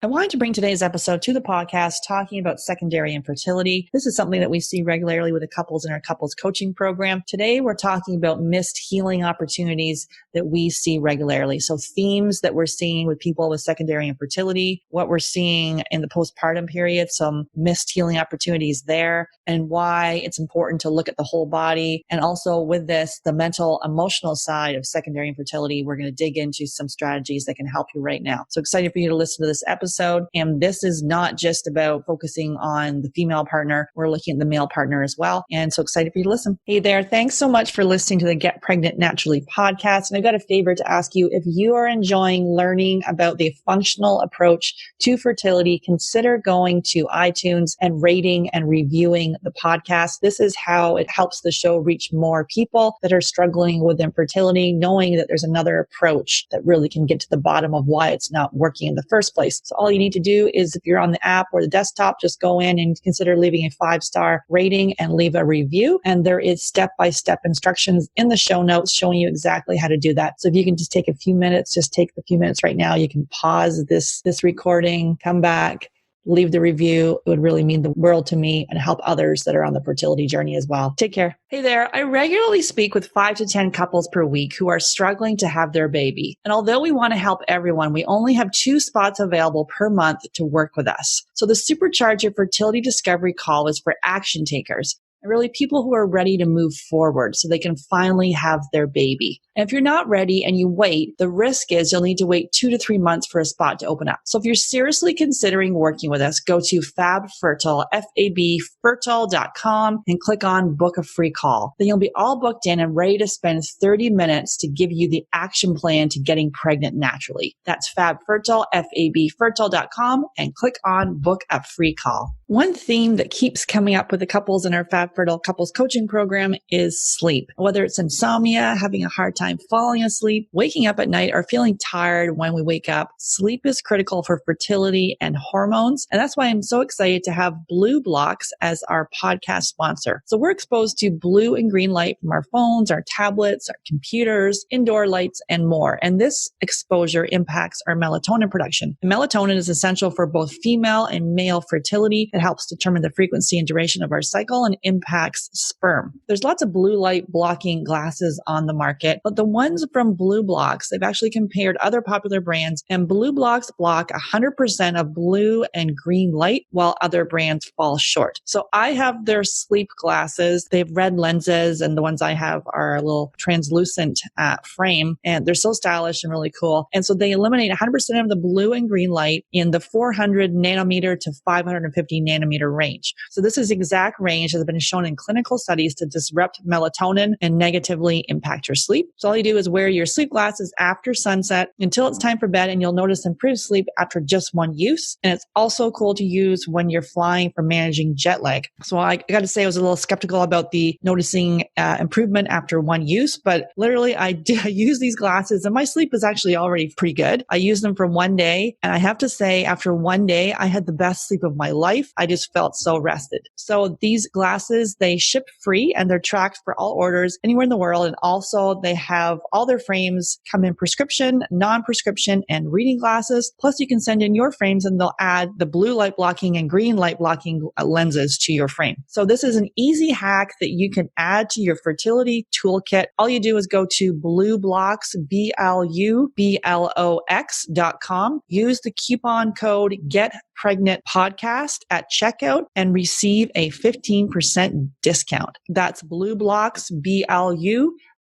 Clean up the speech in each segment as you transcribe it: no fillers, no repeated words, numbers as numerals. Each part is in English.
I wanted to bring today's episode to the podcast talking about secondary infertility. This is something that we see regularly with the couples in our couples coaching program. Today, we're talking about missed healing opportunities that we see regularly. So themes that we're seeing with people with secondary infertility, what we're seeing in the postpartum period, some missed healing opportunities there, and why it's important to look at the whole body. And also with this, the mental, emotional side of secondary infertility, we're going to dig into some strategies that can help you right now. So excited for you to listen to this episode. And this is not just about focusing on the female partner. We're looking at the male partner as well. And so excited for you to listen. Hey there. Thanks so much for listening to the Get Pregnant Naturally podcast. And I've got a favor to ask you. If you are enjoying learning about the functional approach to fertility, consider going to iTunes and rating and reviewing the podcast. This is how it helps the show reach more people that are struggling with infertility, knowing that there's another approach that really can get to the bottom of why it's not working in the first place. So all you need to do is, if you're on the app or the desktop, just go in and consider leaving a 5-star rating and leave a review. And there is step-by-step instructions in the show notes showing you exactly how to do that. So if you can just take a few minutes, just take the few minutes right now. You can pause this recording, come back, leave the review. It would really mean the world to me and help others that are on the fertility journey as well. Take care. Hey there. I regularly speak with 5 to 10 couples per week who are struggling to have their baby. And although we want to help everyone, we only have 2 spots available per month to work with us. So the Supercharge Your Fertility Discovery call is for action takers. And really people who are ready to move forward so they can finally have their baby. And if you're not ready and you wait, the risk is you'll need to wait 2 to 3 months for a spot to open up. So if you're seriously considering working with us, go to FabFertile, FabFertile.com and click on book a free call. Then you'll be all booked in and ready to spend 30 minutes to give you the action plan to getting pregnant naturally. That's FabFertile, FabFertile.com and click on book a free call. One theme that keeps coming up with the couples in our FabFertile couples coaching program is sleep. Whether it's insomnia, having a hard time falling asleep, waking up at night, or feeling tired when we wake up, sleep is critical for fertility and hormones. And that's why I'm so excited to have Blue Blocks as our podcast sponsor. So we're exposed to blue and green light from our phones, our tablets, our computers, indoor lights, and more. And this exposure impacts our melatonin production. And melatonin is essential for both female and male fertility. It helps determine the frequency and duration of our cycle and impacts sperm. There's lots of blue light blocking glasses on the market, but the ones from Blue Blocks, they've actually compared other popular brands, and Blue Blocks block 100% of blue and green light while other brands fall short. So I have their sleep glasses. They have red lenses, and the ones I have are a little translucent frame, and they're so stylish and really cool. And so they eliminate 100% of the blue and green light in the 400 nanometer to 550 nanometer range. So this is the exact range that has been shown in clinical studies to disrupt melatonin and negatively impact your sleep. So all you do is wear your sleep glasses after sunset until it's time for bed, and you'll notice improved sleep after just one use. And it's also cool to use when you're flying for managing jet lag. So I got to say, I was a little skeptical about the noticing improvement after one use, but literally I use these glasses and my sleep is actually already pretty good. I used them for one day, and I have to say, after one day, I had the best sleep of my life. I just felt so rested. So these glasses, they ship free and they're tracked for all orders anywhere in the world. And also they have all their frames come in prescription, non-prescription, and reading glasses. Plus you can send in your frames and they'll add the blue light blocking and green light blocking lenses to your frame. So this is an easy hack that you can add to your fertility toolkit. All you do is go to BlueBlocks, BlueBlocks.com. Use the coupon code GetPregnantPodcast at checkout and receive a 15% discount. That's BlueBlocks,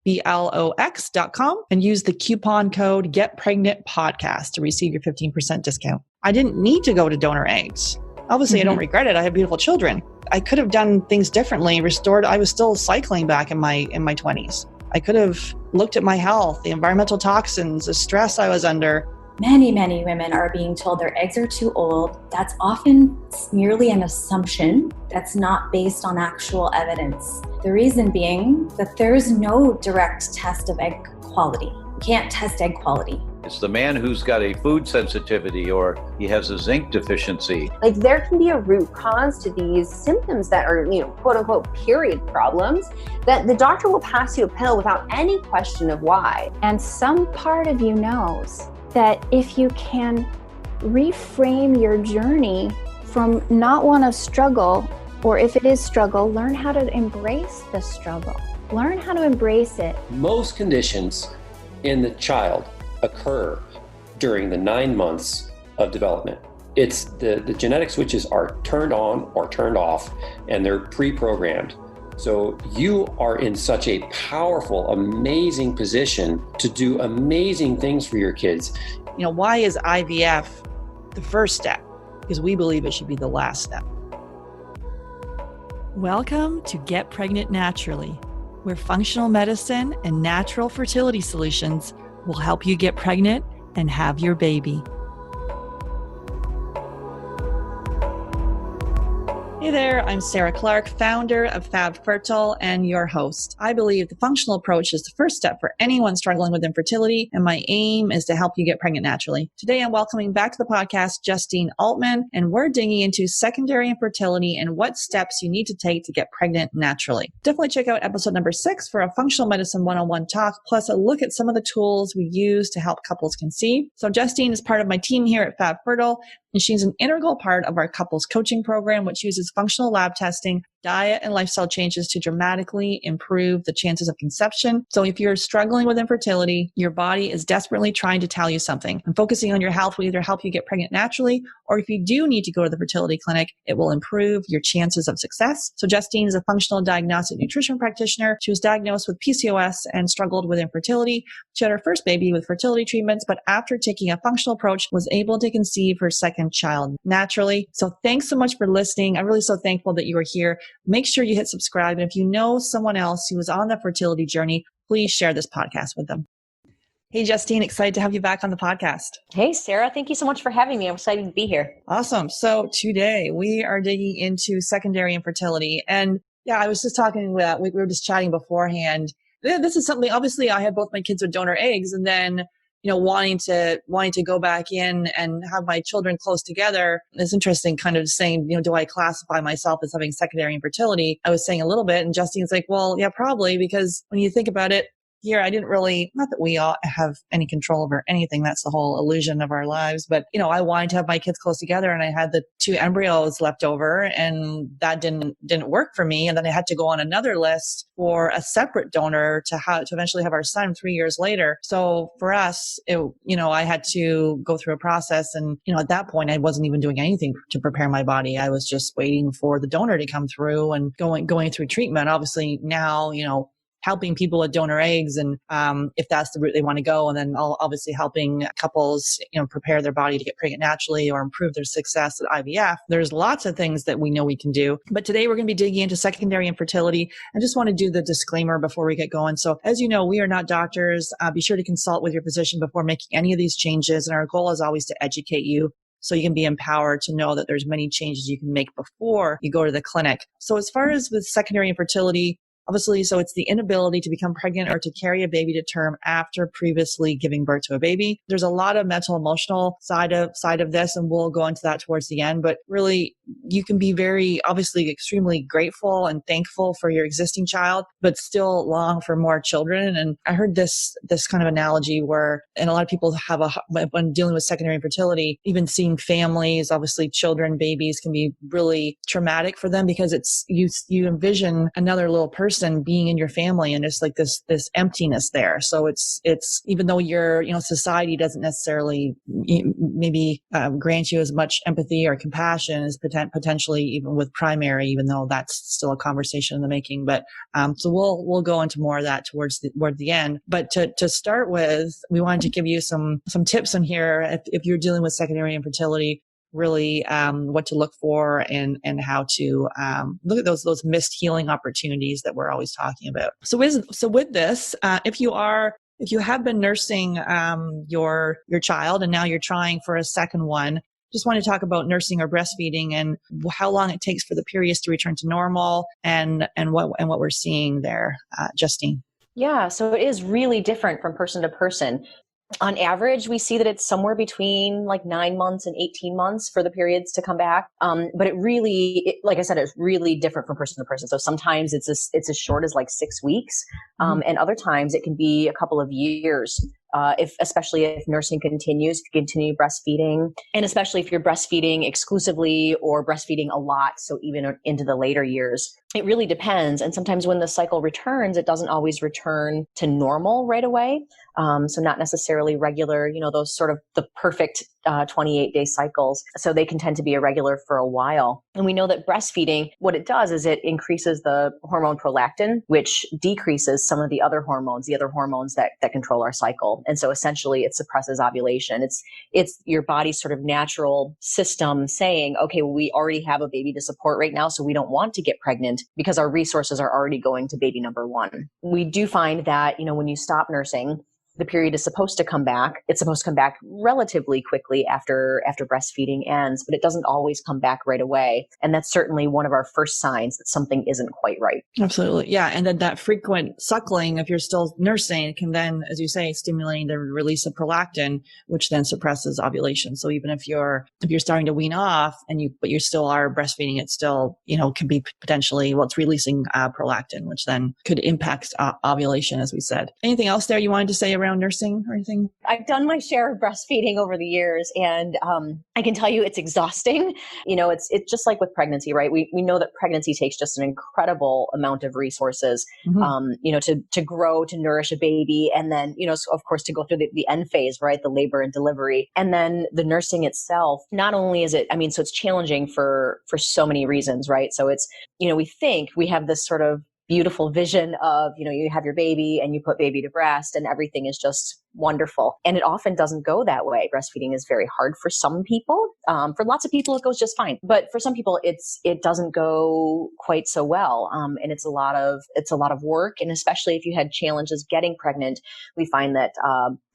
BlueBlocks.com, and use the coupon code GetPregnantPodcast to receive your 15% discount. I didn't need to go to donor eggs. Obviously, I don't regret it. I have beautiful children. I could have done things differently, restored. I was still cycling back in my 20s. I could have looked at my health, the environmental toxins, the stress I was under. Many women are being told their eggs are too old. That's often merely an assumption that's not based on actual evidence. The reason being that there is no direct test of egg quality. You can't test egg quality. It's the man who's got a food sensitivity or he has a zinc deficiency. Like there can be a root cause to these symptoms that are, quote unquote, period problems, that the doctor will pass you a pill without any question of why. And some part of you knows that if you can reframe your journey from not want to struggle, or if it is struggle, learn how to embrace the struggle. Learn how to embrace it. Most conditions in the child occur during the 9 months of development. It's the genetic switches are turned on or turned off, and they're pre-programmed. So you are in such a powerful, amazing position to do amazing things for your kids. Why is IVF the first step? Because we believe it should be the last step. Welcome to Get Pregnant Naturally, where functional medicine and natural fertility solutions will help you get pregnant and have your baby. Hey there, I'm Sarah Clark, founder of Fab Fertile and your host. I believe the functional approach is the first step for anyone struggling with infertility, and my aim is to help you get pregnant naturally. Today, I'm welcoming back to the podcast Justine Altman, and we're digging into secondary infertility and what steps you need to take to get pregnant naturally. Definitely check out episode number 6 for a functional medicine one-on-one talk, plus a look at some of the tools we use to help couples conceive. So Justine is part of my team here at Fab Fertile, and she's an integral part of our couples coaching program, which uses functional lab testing, diet, and lifestyle changes to dramatically improve the chances of conception. So if you're struggling with infertility, your body is desperately trying to tell you something. And focusing on your health will either help you get pregnant naturally, or if you do need to go to the fertility clinic, it will improve your chances of success. So Justine is a functional diagnostic nutrition practitioner. She was diagnosed with PCOS and struggled with infertility. She had her first baby with fertility treatments, but after taking a functional approach, was able to conceive her second child naturally. So thanks so much for listening. I'm really so thankful that you are here. Make sure you hit subscribe. And if you know someone else who is on the fertility journey, please share this podcast with them. Hey, Justine, excited to have you back on the podcast. Hey, Sarah, thank you so much for having me. I'm excited to be here. Awesome. So today we are digging into secondary infertility. And yeah, I was just talking with, we were just chatting beforehand. This is something, obviously I had both my kids with donor eggs, and then wanting to go back in and have my children close together. It's interesting kind of saying, do I classify myself as having secondary infertility? I was saying a little bit, and Justine's like, well, yeah, probably, because when you think about it, here, I didn't really, not that we all have any control over anything. That's the whole illusion of our lives. But, I wanted to have my kids close together, and I had the 2 embryos left over, and that didn't work for me. And then I had to go on another list for a separate donor to eventually have our son 3 years later. So for us, I had to go through a process. And, at that point, I wasn't even doing anything to prepare my body. I was just waiting for the donor to come through and going through treatment. Obviously now, helping people with donor eggs, and if that's the route they want to go, and then obviously helping couples, prepare their body to get pregnant naturally or improve their success at IVF. There's lots of things that we know we can do. But today we're going to be digging into secondary infertility. I just want to do the disclaimer before we get going. So as you know, we are not doctors. Be sure to consult with your physician before making any of these changes. And our goal is always to educate you, so you can be empowered to know that there's many changes you can make before you go to the clinic. So as far as with secondary infertility, obviously, so it's the inability to become pregnant or to carry a baby to term after previously giving birth to a baby. There's a lot of mental, emotional side of this, and we'll go into that towards the end. But really, you can be very, obviously, extremely grateful and thankful for your existing child, but still long for more children. And I heard this kind of analogy where, and a lot of people have when dealing with secondary infertility, even seeing families, obviously children, babies, can be really traumatic for them, because it's you envision another little person being in your family, and it's like this emptiness there. So it's even though society doesn't necessarily maybe grant you as much empathy or compassion as potentially even with primary, even though that's still a conversation in the making. But so we'll go into more of that toward the end. But to start with, we wanted to give you some tips in here if you're dealing with secondary infertility, really what to look for and how to look at those missed healing opportunities that we're always talking about. So with this, if you have been nursing your child and now you're trying for a second one, just want to talk about nursing or breastfeeding and how long it takes for the periods to return to normal and what we're seeing there, Justine. Yeah, so it is really different from person to person. On average, we see that it's somewhere between like 9 months and 18 months for the periods to come back. But like I said, it's really different from person to person. So sometimes it's as short as like 6 weeks. And other times it can be a couple of years especially if nursing continues, if you continue breastfeeding, and especially if you're breastfeeding exclusively or breastfeeding a lot, so even into the later years. It really depends. And sometimes when the cycle returns, it doesn't always return to normal right away. So not necessarily regular, those sort of the perfect 28-day cycles. So they can tend to be irregular for a while. And we know that breastfeeding, what it does is it increases the hormone prolactin, which decreases some of the other hormones that control our cycle. And so essentially it suppresses ovulation. It's your body's sort of natural system saying, okay, well, we already have a baby to support right now, so we don't want to get pregnant because our resources are already going to baby number one. We do find that, when you stop nursing, the period is supposed to come back. It's supposed to come back relatively quickly after breastfeeding ends, but it doesn't always come back right away. And that's certainly one of our first signs that something isn't quite right. Absolutely. Yeah. And then that frequent suckling, if you're still nursing, can then, as you say, stimulate the release of prolactin, which then suppresses ovulation. So even if you're starting to wean off but you still are breastfeeding, it still, can be potentially, it's releasing prolactin, which then could impact ovulation, as we said. Anything else there you wanted to say around nursing or anything? I've done my share of breastfeeding over the years, and I can tell you it's exhausting. It's just like with pregnancy, right? We know that pregnancy takes just an incredible amount of resources, to grow, to nourish a baby, and then, so of course, to go through the end phase, right? The labor and delivery. And then the nursing itself, not only is it, so it's challenging for so many reasons, right? So it's, we think we have this sort of beautiful vision of, you have your baby and you put baby to breast and everything is just wonderful. And it often doesn't go that way. Breastfeeding is very hard for some people. For lots of people, it goes just fine. But for some people, it doesn't go quite so well. And it's a lot of work. And especially if you had challenges getting pregnant, we find that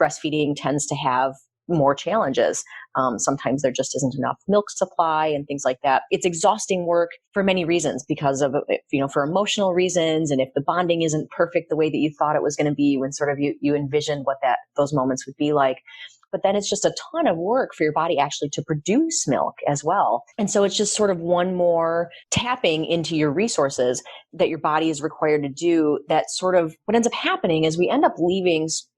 breastfeeding tends to have more challenges. Sometimes there just isn't enough milk supply and things like that. It's exhausting work for many reasons because of, for emotional reasons. And if the bonding isn't perfect the way that you thought it was going to be when sort of you envisioned what those moments would be like. But then it's just a ton of work for your body actually to produce milk as well. And so it's just sort of one more tapping into your resources that your body is required to do. That sort of what ends up happening is we end up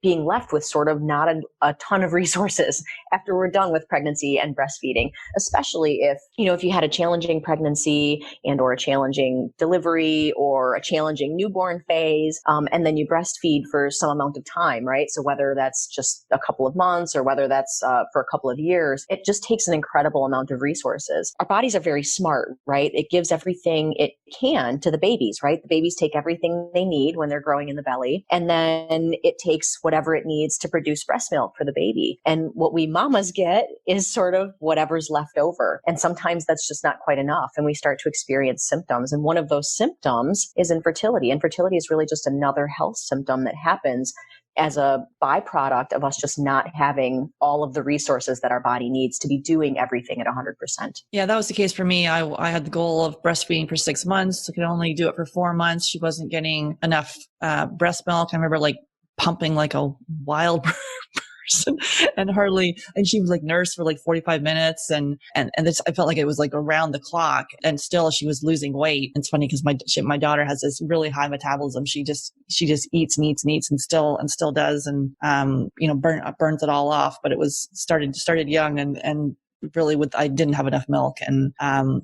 being left with sort of not a ton of resources after we're done with pregnancy and breastfeeding, especially if you had a challenging pregnancy and or a challenging delivery or a challenging newborn phase, and then you breastfeed for some amount of time, right? So whether that's just a couple of months or whether that's for a couple of years, it just takes an incredible amount of resources. Our bodies are very smart, right? It gives everything it can to the babies, right? The babies take everything they need when they're growing in the belly, and then it takes whatever it needs to produce breast milk for the baby. And what we mamas get is sort of whatever's left over. And sometimes that's just not quite enough. And we start to experience symptoms. And one of those symptoms is infertility. Infertility is really just another health symptom that happens as a byproduct of us just not having all of the resources that our body needs to be doing everything at 100%. Yeah, that was the case for me. I had the goal of breastfeeding for 6 months. I could only do it for 4 months. She wasn't getting enough breast milk. I remember pumping like a wild person and she was nursed for 45 minutes and this, I felt like it was around the clock, and still she was losing weight. It's funny because my daughter has this really high metabolism. She just eats and still does, and burns it all off. But it was started young and really I didn't have enough milk. And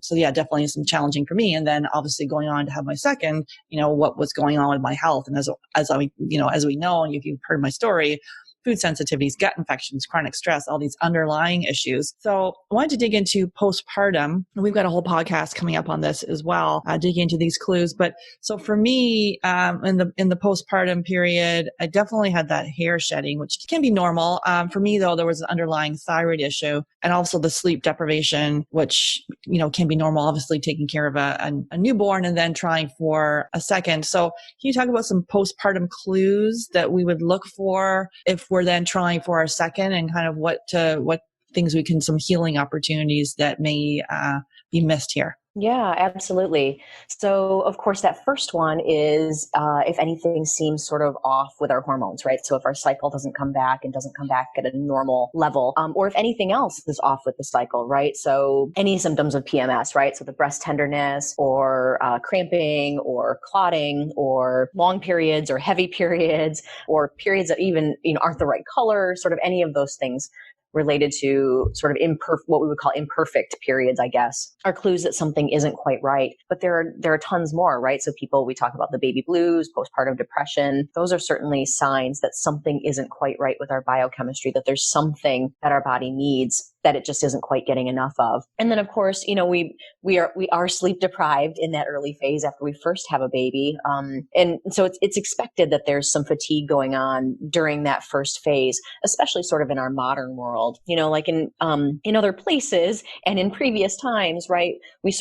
so yeah, definitely some challenging for me. And then obviously going on to have my second, what was going on with my health. And as we know, and if you've heard my story, food sensitivities, gut infections, chronic stress, all these underlying issues. So I wanted to dig into postpartum. We've got a whole podcast coming up on this as well, digging into these clues. But so for me, in the postpartum period, I definitely had that hair shedding, which can be normal. For me though, there was an underlying thyroid issue and also the sleep deprivation, which, can be normal, obviously taking care of a newborn and then trying for a second. So can you talk about some postpartum clues that we would look for if we're then trying for our second, and kind of what things some healing opportunities that may be missed here? Yeah, absolutely. So, of course, that first one is if anything seems sort of off with our hormones, right? So, if our cycle doesn't come back and doesn't come back at a normal level, or if anything else is off with the cycle, right? So, any symptoms of PMS, right? So, the breast tenderness or cramping or clotting or long periods or heavy periods or periods that even, aren't the right color, sort of any of those things related to sort of what we would call imperfect periods, I guess, are clues that something isn't quite right. But there are tons more, right? So we talk about the baby blues, postpartum depression. Those are certainly signs that something isn't quite right with our biochemistry, that there's something that our body needs that it just isn't quite getting enough of. And then, of course, we are sleep deprived in that early phase after we first have a baby. And so it's expected that there's some fatigue going on during that first phase, especially sort of in our modern world, like in other places and in previous times, right? We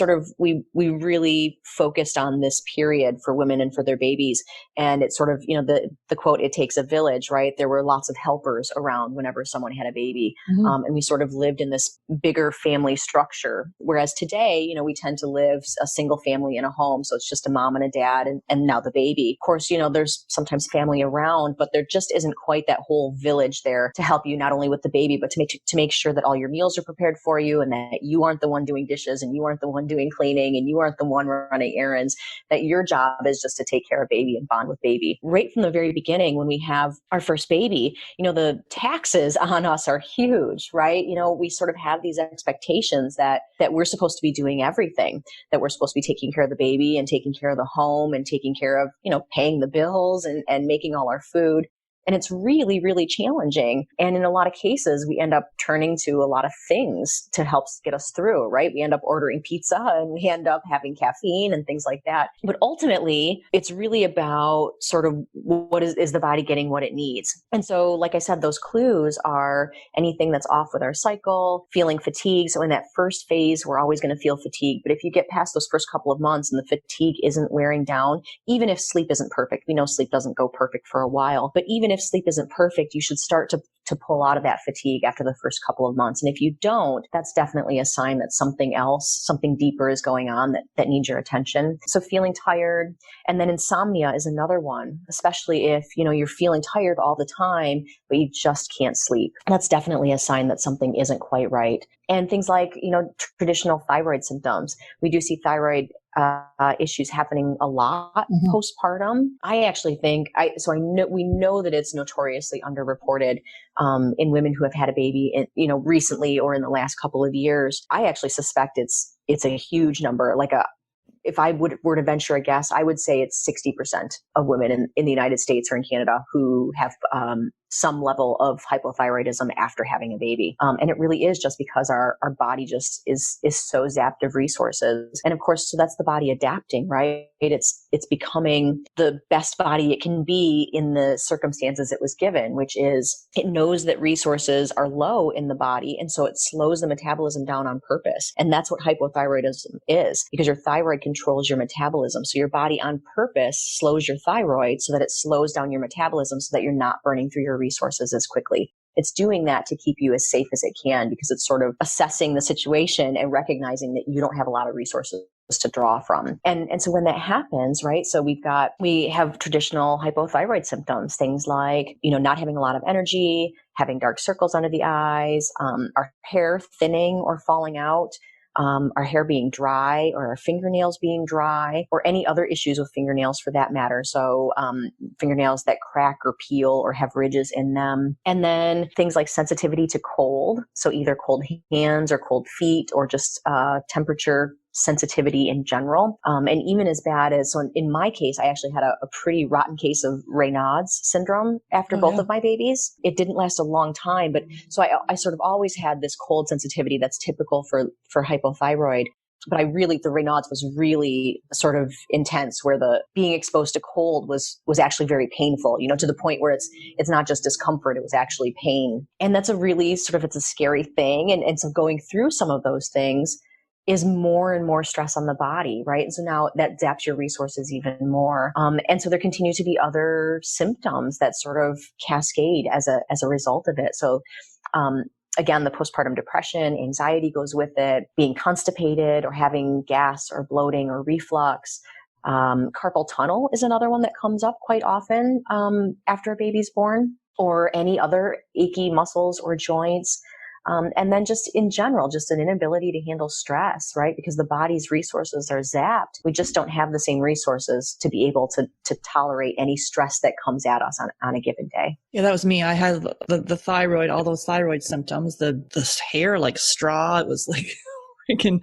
really focused on this period for women and for their babies. And it's sort of, the quote, "It takes a village," right? There were lots of helpers around whenever someone had a baby. Mm-hmm. And we sort of lived in this bigger family structure. Whereas today, we tend to live a single family in a home. So it's just a mom and a dad and now the baby. Of course, there's sometimes family around, but there just isn't quite that whole village there to help you not only with the baby, but to make sure that all your meals are prepared for you and that you aren't the one doing dishes and you aren't the one doing cleaning and you aren't the one running errands, that your job is just to take care of baby and bond with baby. Right from the very beginning, when we have our first baby, the taxes on us are huge, right? We sort of have these expectations that we're supposed to be doing everything, that we're supposed to be taking care of the baby and taking care of the home and taking care of, paying the bills and making all our food. And it's really, really challenging. And in a lot of cases, we end up turning to a lot of things to help get us through, right? We end up ordering pizza and we end up having caffeine and things like that. But ultimately, it's really about sort of what is the body getting what it needs. And so, like I said, those clues are anything that's off with our cycle, feeling fatigue. So in that first phase, we're always going to feel fatigue. But if you get past those first couple of months and the fatigue isn't wearing down, even if sleep isn't perfect, we know sleep doesn't go perfect for a while, but even if sleep isn't perfect, you should start to pull out of that fatigue after the first couple of months. And if you don't, that's definitely a sign that something else, something deeper is going on that needs your attention. So feeling tired, and then insomnia is another one, especially if, you're feeling tired all the time, but you just can't sleep. That's definitely a sign that something isn't quite right. And things like, traditional thyroid symptoms. We do see thyroid issues happening a lot postpartum. I actually think we know that it's notoriously underreported in women who have had a baby, recently or in the last couple of years. I actually suspect it's a huge number. If I were to venture a guess, I would say it's 60% of women in the United States or in Canada who have some level of hypothyroidism after having a baby. And it really is just because our body just is so zapped of resources. And of course, so that's the body adapting, right? It's becoming the best body it can be in the circumstances it was given, which is it knows that resources are low in the body. And so it slows the metabolism down on purpose. And that's what hypothyroidism is, because your thyroid controls your metabolism. So your body on purpose slows your thyroid so that it slows down your metabolism so that you're not burning through your resources as quickly. It's doing that to keep you as safe as it can, because it's sort of assessing the situation and recognizing that you don't have a lot of resources to draw from. And so when that happens, right? So we have traditional hypothyroid symptoms, things like, not having a lot of energy, having dark circles under the eyes, our hair thinning or falling out, our hair being dry or our fingernails being dry, or any other issues with fingernails for that matter. So fingernails that crack or peel or have ridges in them. And then things like sensitivity to cold. So either cold hands or cold feet, or just temperature sensitivity in general. And even as bad as, so in my case, I actually had a pretty rotten case of Raynaud's syndrome after both of my babies. It didn't last a long time, but so I sort of always had this cold sensitivity that's typical for hypothyroid. But the Raynaud's was really sort of intense, where the being exposed to cold was actually very painful, to the point where it's not just discomfort, it was actually pain. And that's a really it's a scary thing. And so going through some of those things is more and more stress on the body, right? And so now that zaps your resources even more. And so there continue to be other symptoms that sort of cascade as a result of it. So Again, the postpartum depression, anxiety goes with it, being constipated or having gas or bloating or reflux. Carpal tunnel is another one that comes up quite often after a baby's born, or any other achy muscles or joints. And then just in general, just an inability to handle stress, right? Because the body's resources are zapped. We just don't have the same resources to be able to tolerate any stress that comes at us on a given day. Yeah, that was me. I had the thyroid, all those thyroid symptoms, the hair like straw. It was like freaking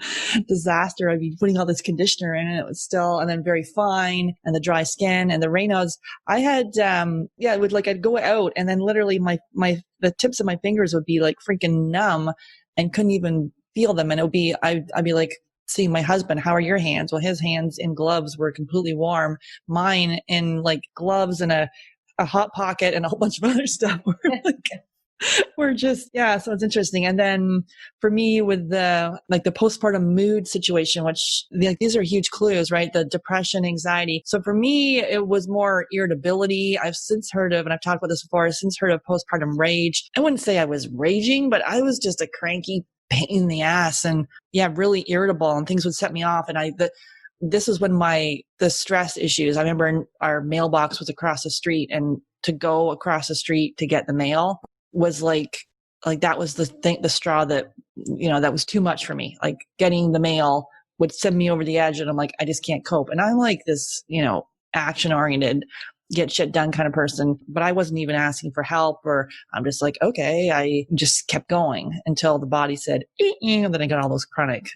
disaster. I'd be putting all this conditioner in and it was still, and then very fine, and the dry skin and the Raynaud's. I had, it would like, I'd go out and then literally the tips of my fingers would be like freaking numb and couldn't even feel them. And it would be, I'd be like seeing my husband, how are your hands? Well, his hands in gloves were completely warm. Mine in like gloves and a hot pocket and a whole bunch of other stuff were like, we're just, yeah. So it's interesting. And then for me with the postpartum mood situation, which like these are huge clues, right? The depression, anxiety. So for me, it was more irritability. I've since heard of, and I've talked about this before, I've since heard of postpartum rage. I wouldn't say I was raging, but I was just a cranky pain in the ass and really irritable, and things would set me off. And this was when the stress issues, I remember our mailbox was across the street, and to go across the street to get the mail was like that was the straw that, that was too much for me. Like getting the mail would send me over the edge, and I'm like, I just can't cope. And I'm like this, action oriented, get shit done kind of person, but I wasn't even asking for help, or I'm just like, okay, I just kept going until the body said, and then I got all those chronic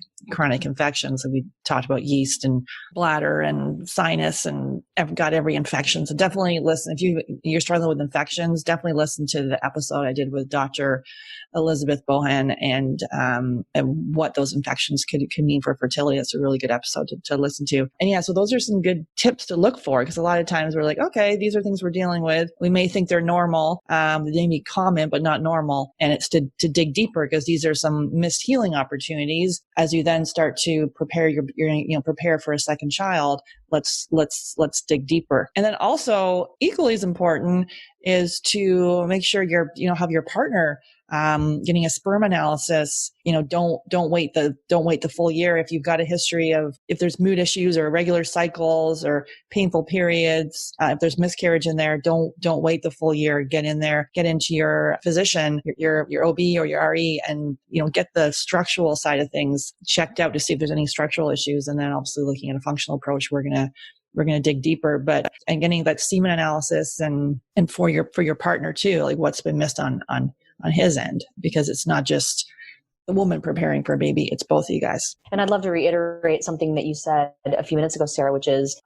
infections. And we talked about yeast and bladder and sinus, and got every infection. So definitely listen, if you're struggling with infections, definitely listen to the episode I did with Dr. Elizabeth Bohan and what those infections could mean for fertility. That's a really good episode to listen to. And so those are some good tips to look for, because a lot of times we're like, okay, these are things we're dealing with. We may think they're normal. They may be common, but not normal. And it's to dig deeper, because these are some missed healing opportunities as you then start to prepare prepare for a second child. Let's dig deeper. And then also equally as important is to make sure have your partner getting a sperm analysis. Don't wait the full year. If you've got a history of, if there's mood issues or irregular cycles or painful periods, if there's miscarriage in there, don't wait the full year. Get in there, get into your physician, your OB or your RE, and get the structural side of things checked out to see if there's any structural issues. And then obviously looking at a functional approach, we're going to dig deeper, and getting that semen analysis and for your partner too, like what's been missed on his end, because it's not just the woman preparing for a baby, it's both of you guys. And I'd love to reiterate something that you said a few minutes ago, Sarah, which is,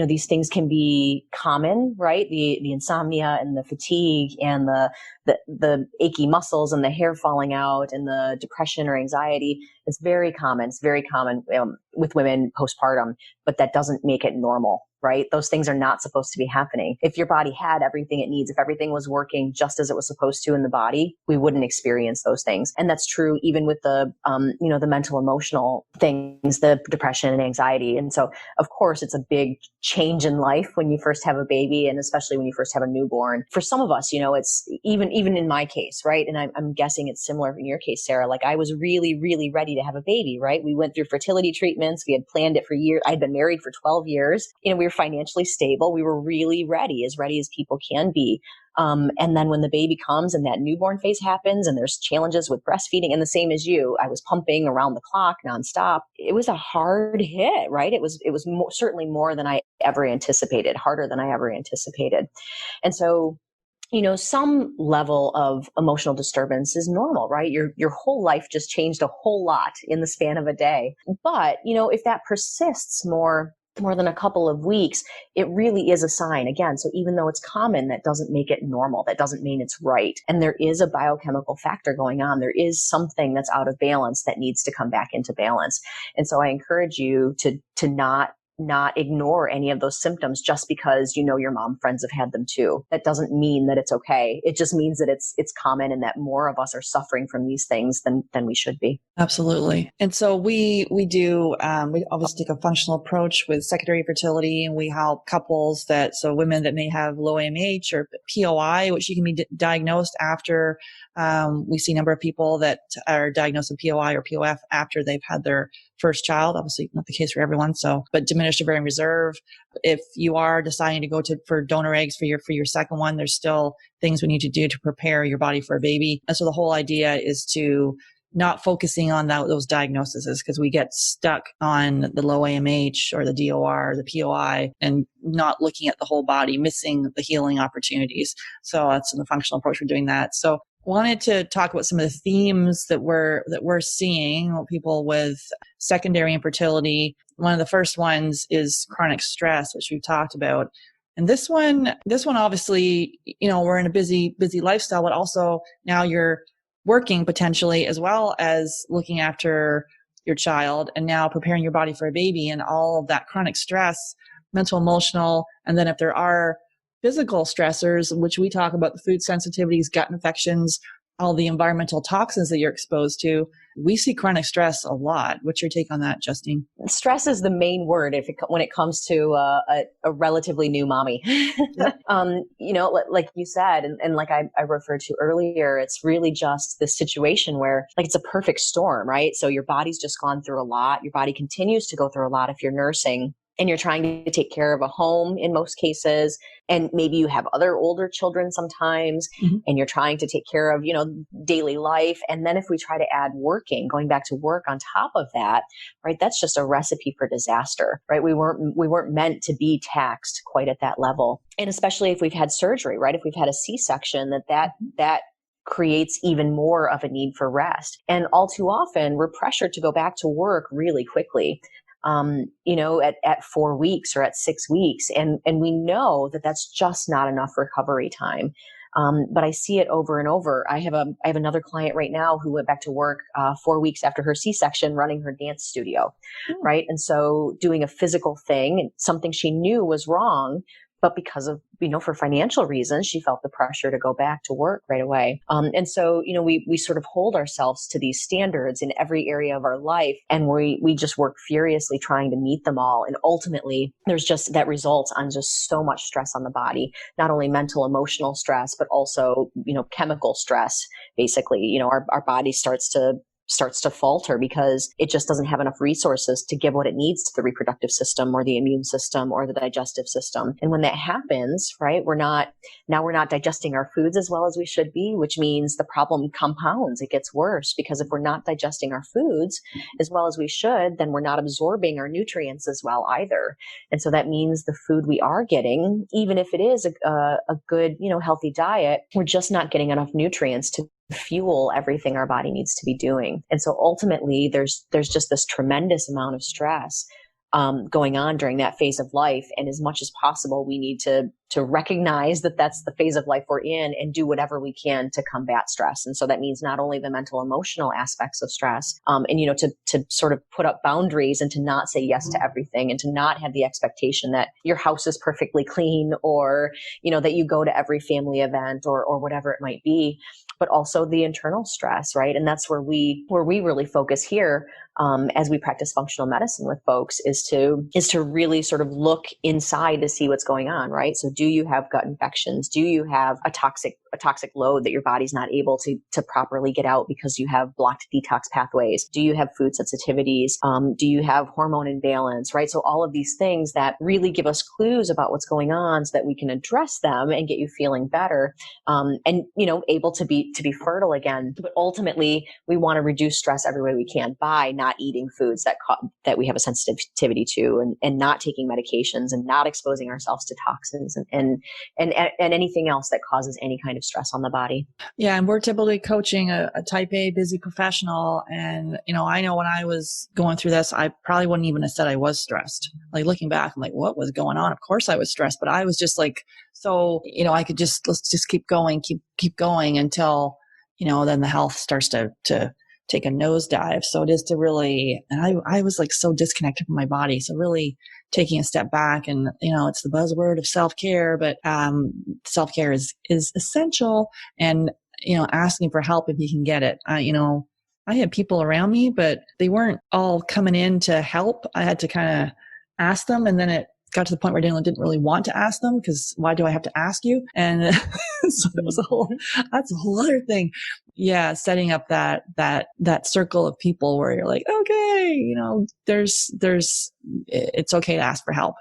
these things can be common, right? The insomnia and the fatigue and the achy muscles and the hair falling out and the depression or anxiety. It's very common. It's very common with women postpartum, but that doesn't make it normal, right? Those things are not supposed to be happening. If your body had everything it needs, if everything was working just as it was supposed to in the body, we wouldn't experience those things. And that's true even with the mental, emotional things, the depression and anxiety. And so, of course, it's a big change in life when you first have a baby, and especially when you first have a newborn. For some of us, it's even in my case, right? And I'm guessing it's similar in your case, Sarah. Like I was really, really ready to have a baby, right? We went through fertility treatments. We had planned it for years. I'd been married for 12 years. We were financially stable. We were really ready as people can be. And then when the baby comes and that newborn phase happens and there's challenges with breastfeeding, and the same as you, I was pumping around the clock nonstop. It was a hard hit, right? It was certainly more than I ever anticipated, harder than I ever anticipated. And so, some level of emotional disturbance is normal, right? Your whole life just changed a whole lot in the span of a day. But, if that persists more than a couple of weeks, it really is a sign. Again, so even though it's common, that doesn't make it normal. That doesn't mean it's right. And there is a biochemical factor going on. There is something that's out of balance that needs to come back into balance. And so I encourage you to not not ignore any of those symptoms just because you know your mom friends have had them too. That doesn't mean that it's okay. It just means that it's common and that more of us are suffering from these things than we should be. Absolutely. And so we obviously take a functional approach with secondary fertility, and we help couples so women that may have low AMH or POI, which you can be diagnosed after. We see a number of people that are diagnosed with POI or POF after they've had their first child. Obviously not the case for everyone. But diminished ovarian reserve. If you are deciding to go for donor eggs for your second one, there's still things we need to do to prepare your body for a baby. And so the whole idea is to not focusing on those diagnoses, because we get stuck on the low AMH or the DOR, the POI, and not looking at the whole body, missing the healing opportunities. So that's in the functional approach. We're doing that. So wanted to talk about some of the themes that we're seeing people with secondary infertility. One of the first ones is chronic stress, which we've talked about. And this one obviously, we're in a busy lifestyle, but also now you're working potentially as well as looking after your child and now preparing your body for a baby, and all of that chronic stress, mental, emotional. And then if there are physical stressors, which we talk about, the food sensitivities, gut infections, all the environmental toxins that you're exposed to, we see chronic stress a lot. What's your take on that, Justine? Stress is the main word when it comes to a relatively new mommy. Yep. Like you said, and like I referred to earlier, it's really just this situation where like it's a perfect storm, right? So your body's just gone through a lot. Your body continues to go through a lot if you're nursing. And you're trying to take care of a home in most cases. And maybe you have other older children sometimes, and you're trying to take care of, daily life. And then if we try to add going back to work on top of that, right, that's just a recipe for disaster, right? We weren't meant to be taxed quite at that level. And especially if we've had surgery, right? If we've had a C-section, that creates even more of a need for rest. And all too often we're pressured to go back to work really quickly. At 4 weeks or at 6 weeks. And we know that that's just not enough recovery time. But I see it over and over. I have another client right now who went back to work 4 weeks after her C-section, running her dance studio, right? And so doing a physical thing, something she knew was wrong, but because of, for financial reasons, she felt the pressure to go back to work right away. And so, we sort of hold ourselves to these standards in every area of our life, and we just work furiously trying to meet them all. And ultimately, there's just that results on just so much stress on the body, not only mental, emotional stress, but also, chemical stress. Basically, our body starts to falter because it just doesn't have enough resources to give what it needs to the reproductive system or the immune system or the digestive system. And when that happens, right, we're not digesting our foods as well as we should be, which means the problem compounds. It gets worse because if we're not digesting our foods as well as we should, then we're not absorbing our nutrients as well either. And so that means the food we are getting, even if it is a good, healthy diet, we're just not getting enough nutrients to fuel everything our body needs to be doing. And so ultimately there's just this tremendous amount of stress going on during that phase of life. And as much as possible, we need to recognize that that's the phase of life we're in and do whatever we can to combat stress. And so that means not only the mental, emotional aspects of stress, and, to sort of put up boundaries and to not say yes to everything and to not have the expectation that your house is perfectly clean or, that you go to every family event or whatever it might be, but also the internal stress, right? And that's where we really focus here, as we practice functional medicine with folks is to really sort of look inside to see what's going on, right? So do you have gut infections? Do you have a toxic load that your body's not able to properly get out because you have blocked detox pathways? Do you have food sensitivities? Do you have hormone imbalance, right? So all of these things that really give us clues about what's going on so that we can address them and get you feeling better, and, able to be fertile again. But ultimately, we want to reduce stress every way we can by not eating foods that we have a sensitivity to and not taking medications and not exposing ourselves to toxins and anything else that causes any kind of stress on the body. Yeah. And we're typically coaching a type A busy professional. And, I know when I was going through this, I probably wouldn't even have said I was stressed. Like looking back, I'm like, what was going on? Of course I was stressed, but I was just like, so, I could let's just keep going until, then the health starts to take a nosedive. So it is to really, and I was like so disconnected from my body. So really taking a step back, and, it's the buzzword of self-care, but, self-care is essential, and, asking for help if you can get it. I had people around me, but they weren't all coming in to help. I had to kind of ask them, and then it got to the point where Daniel didn't really want to ask them, because why do I have to ask you? And so it was that's a whole other thing. Yeah. Setting up that circle of people where you're like, okay, it's okay to ask for help.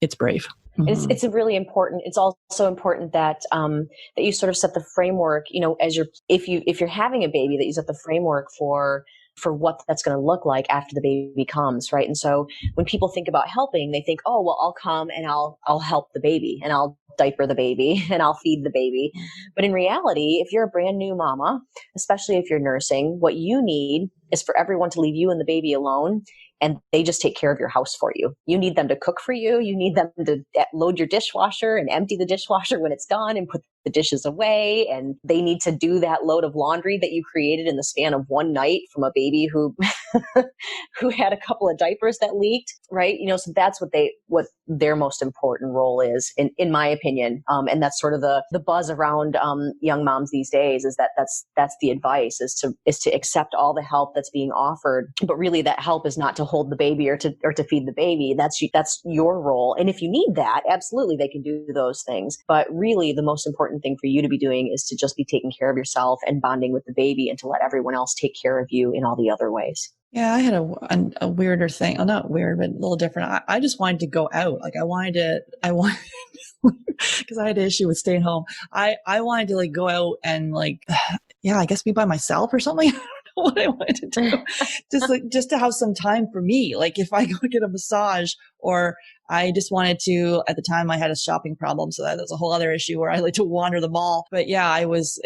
It's brave. Mm-hmm. It's really important. It's also important that that you sort of set the framework, as if you're having a baby, that you set the framework for what that's going to look like after the baby comes, right? And so when people think about helping, they think, oh, well, I'll come and I'll help the baby, and I'll diaper the baby, and I'll feed the baby. But in reality, if you're a brand new mama, especially if you're nursing, what you need is for everyone to leave you and the baby alone, and they just take care of your house for you. You need them to cook for you. You need them to load your dishwasher and empty the dishwasher when it's done and put the dishes away. And they need to do that load of laundry that you created in the span of one night from a baby who who had a couple of diapers that leaked, right? So that's what their most important role is, in my opinion. And that's sort of the buzz around young moms these days, is that's the advice, is to accept all the help that's being offered. But really, that help is not to hold the baby or to feed the baby. That's your role. And if you need that, absolutely, they can do those things. But really, the most important thing for you to be doing is to just be taking care of yourself and bonding with the baby, and to let everyone else take care of you in all the other ways. Yeah, I had a weirder thing. Oh, not weird, but a little different. I just wanted to go out. Like I wanted, because I had an issue with staying home. I wanted to go out and I guess be by myself or something. What I wanted to do, just to have some time for me. Like if I go get a massage, or I just wanted to, at the time I had a shopping problem. So that was a whole other issue where I like to wander the mall. But yeah, I was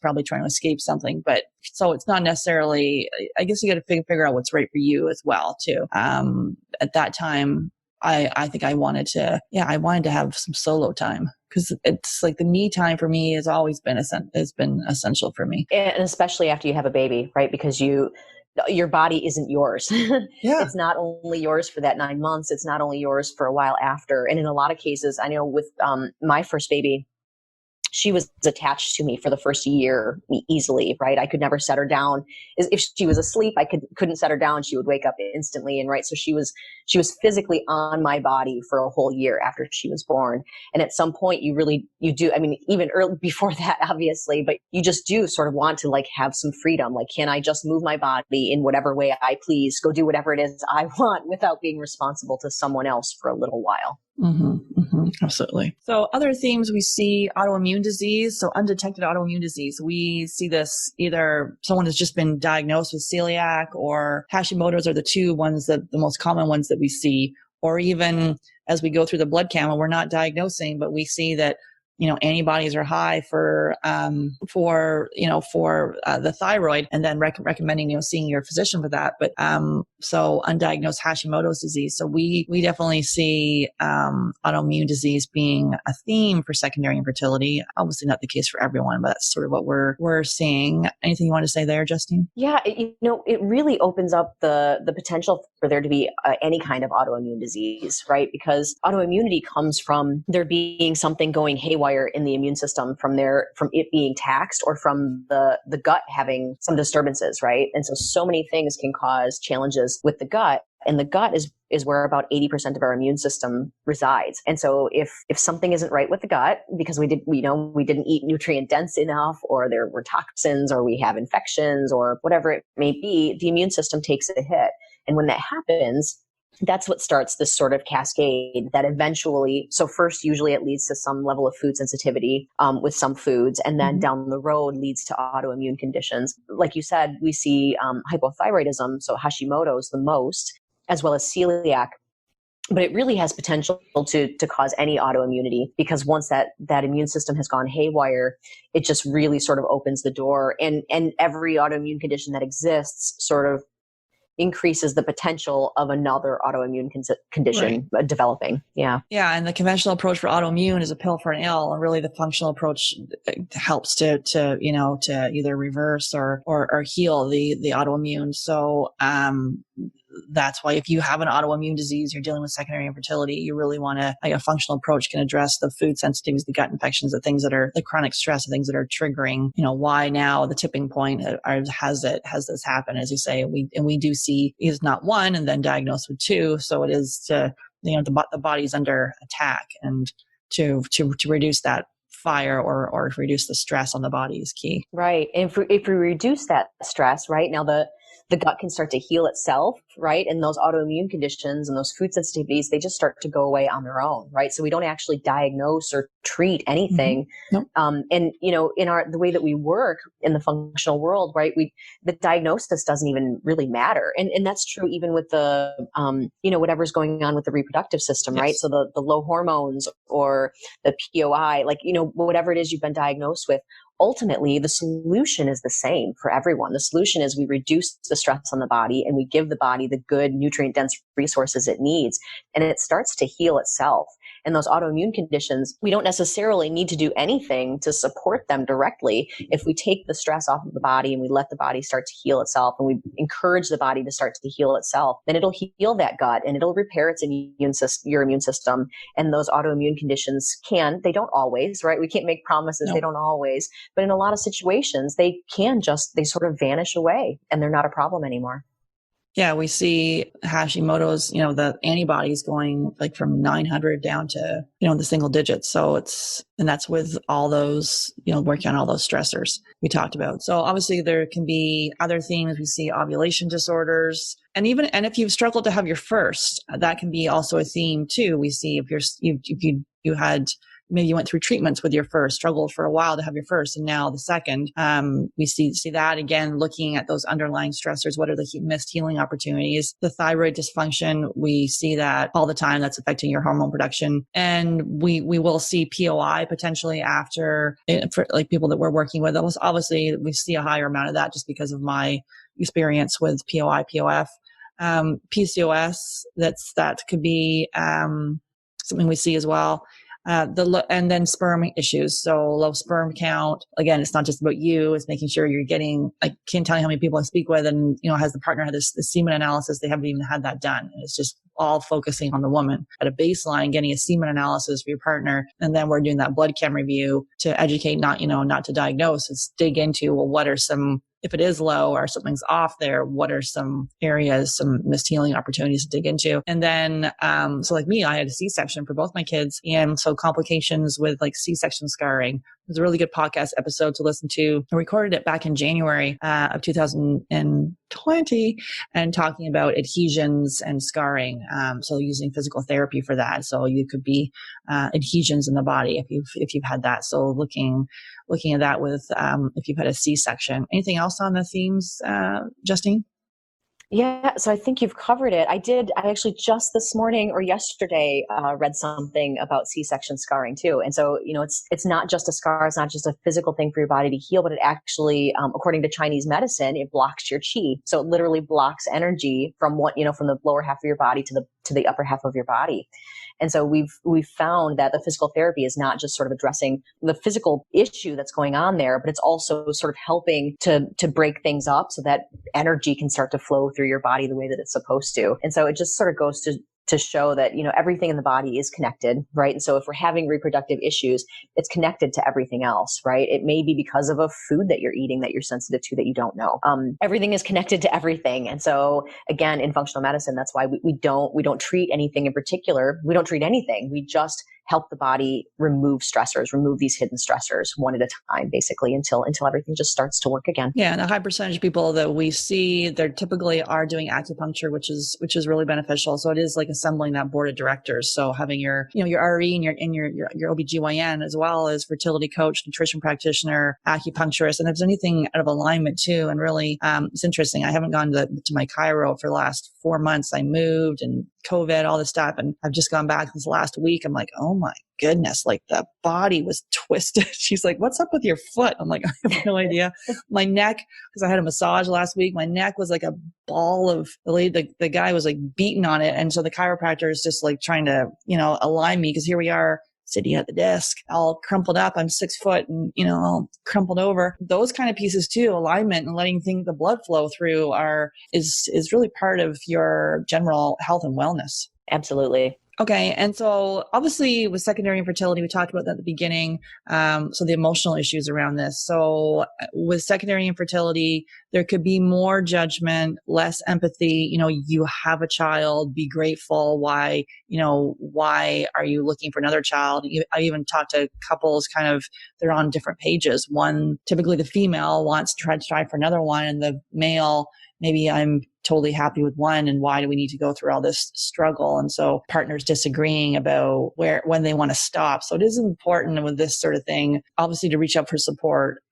probably trying to escape something, but so it's not necessarily, I guess you got to figure out what's right for you as well too. At that time, I think I wanted to have some solo time, because it's like the me time for me has always been essential for me. And especially after you have a baby, right? Because your body isn't yours. Yeah. It's not only yours for that 9 months. It's not only yours for a while after. And in a lot of cases, I know with my first baby, she was attached to me for the first year easily, right? I could never set her down. If she was asleep, I couldn't set her down. She would wake up instantly. And right. So she was physically on my body for a whole year after she was born. And at some point you do, I mean, even early before that, obviously, but you just do sort of want to have some freedom. Can I just move my body in whatever way I please, go do whatever it is I want without being responsible to someone else for a little while? Mm-hmm, mm-hmm, absolutely. So other themes we see: autoimmune disease. So undetected autoimmune disease. We see this either someone has just been diagnosed with celiac, or Hashimoto's are the two ones the most common ones that we see, or even as we go through the blood count, we're not diagnosing, but we see that antibodies are high for the thyroid, and then recommending, seeing your physician for that. But, so undiagnosed Hashimoto's disease. So we definitely see, autoimmune disease being a theme for secondary infertility. Obviously not the case for everyone, but that's sort of what we're seeing. Anything you want to say there, Justine? Yeah. It really opens up the potential for there to be any kind of autoimmune disease, right? Because autoimmunity comes from there being something going haywire in the immune system, from it being taxed, or from the gut having some disturbances, right? And so many things can cause challenges with the gut. And the gut is where about 80% of our immune system resides. And so if something isn't right with the gut, because we didn't eat nutrient dense enough, or there were toxins, or we have infections, or whatever it may be, the immune system takes a hit. And when that happens, that's what starts this sort of cascade that eventually, so first, usually it leads to some level of food sensitivity with some foods, and then down the road leads to autoimmune conditions. Like you said, we see hypothyroidism, so Hashimoto's the most, as well as celiac. But it really has potential to cause any autoimmunity, because once that immune system has gone haywire, it just really sort of opens the door. And every autoimmune condition that exists sort of increases the potential of another autoimmune condition developing. Yeah. Yeah. And the conventional approach for autoimmune is a pill for an ill. And really the functional approach helps to either reverse or heal the autoimmune. So, that's why if you have an autoimmune disease, you're dealing with secondary infertility, you really want a functional approach can address the food sensitivities, the gut infections, the things that are the chronic stress, the things that are triggering, why now the tipping point has this happen, as you say. We do see is not one and then diagnosed with two. So it is the body's under attack, and to reduce that fire or reduce the stress on the body is key. Right. And if we reduce that stress, right, now the gut can start to heal itself, right? And those autoimmune conditions and those food sensitivities, they just start to go away on their own, right? So we don't actually diagnose or treat anything. Nope. And, in the way that we work in the functional world, right, the diagnosis doesn't even really matter. And that's true even with the, whatever's going on with the reproductive system, yes. Right? So the low hormones or the POI, whatever it is you've been diagnosed with, ultimately, the solution is the same for everyone. The solution is we reduce the stress on the body and we give the body the good nutrient-dense resources it needs, and it starts to heal itself. And those autoimmune conditions, we don't necessarily need to do anything to support them directly. If we take the stress off of the body and we let the body start to heal itself and we encourage the body to start to heal itself, then it'll heal that gut and it'll repair your immune system. And those autoimmune conditions they don't always, right? We can't make promises. No. They don't always, but in a lot of situations, they sort of vanish away and they're not a problem anymore. Yeah, we see Hashimoto's, the antibodies going like from 900 down to, the single digits. So and that's with all those, working on all those stressors we talked about. So obviously there can be other themes. We see ovulation disorders, and if you've struggled to have your first, that can be also a theme too. We see if you had, maybe you went through treatments with your first, struggled for a while to have your first, and now the second. We see that again, looking at those underlying stressors. What are the missed healing opportunities? The thyroid dysfunction, we see that all the time. That's affecting your hormone production. And we will see POI potentially after, for like people that we're working with. Obviously, we see a higher amount of that just because of my experience with POI, POF. PCOS, that could be something we see as well. And then sperm issues. So low sperm count. Again, it's not just about you. It's making sure you're getting, I can't tell you how many people I speak with and, has the partner had this semen analysis? They haven't even had that done. And it's just all focusing on the woman at a baseline, getting a semen analysis for your partner. And then we're doing that blood chem review to educate, not to diagnose. It's dig into, well, what are some, if it is low or something's off there, what are some areas, some missed healing opportunities to dig into? And then, so like me, I had a C-section for both my kids. And so complications with like C-section scarring. It was a really good podcast episode to listen to. I recorded it back in January of 2020 and talking about adhesions and scarring. So using physical therapy for that. So you could be adhesions in the body if you've had that. So looking at that with if you've had a C-section. Anything else on the themes, Justine? Yeah, so I think you've covered it. I actually just this morning or yesterday read something about C-section scarring too. And so, it's not just a scar, it's not just a physical thing for your body to heal, but it actually, according to Chinese medicine, it blocks your qi. So it literally blocks energy from from the lower half of your body to the upper half of your body. And so we've found that the physical therapy is not just sort of addressing the physical issue that's going on there, but it's also sort of helping to break things up so that energy can start to flow through your body the way that it's supposed to. And so it just sort of goes to show that, everything in the body is connected, right? And so if we're having reproductive issues, it's connected to everything else, right? It may be because of a food that you're eating that you're sensitive to that you don't know. Everything is connected to everything. And so again, in functional medicine, that's why we don't treat anything in particular. We don't treat anything. We just help the body remove these hidden stressors one at a time, basically, until everything just starts to work again. Yeah, and a high percentage of people that we see, they typically are doing acupuncture, which is really beneficial. So it is like assembling that board of directors. So having your RE and your OBGYN, as well as fertility coach, nutrition practitioner, acupuncturist, and if there's anything out of alignment too. And really, it's interesting. I haven't gone to my chiro for the last 4 months. I moved and COVID, all this stuff, and I've just gone back this last week. I'm like, oh my goodness, like the body was twisted. She's like, what's up with your foot? I'm like, I have no idea. My neck, because I had a massage last week, my neck was like a ball of, the guy was like beating on it. And so the chiropractor is just like trying to, align me, because here we are sitting at the desk, all crumpled up. I'm 6 foot and, all crumpled over. Those kind of pieces too, alignment and letting the blood flow through is really part of your general health and wellness. Absolutely. Okay. And so obviously with secondary infertility, we talked about that at the beginning. So the emotional issues around this. So with secondary infertility, there could be more judgment, less empathy. You have a child, be grateful. Why are you looking for another child? I even talked to couples they're on different pages. One, typically the female wants to try for another one, and the male, maybe I'm totally happy with one, and why do we need to go through all this struggle? And so partners disagreeing about when they want to stop. So it is important with this sort of thing, obviously, to reach out for support,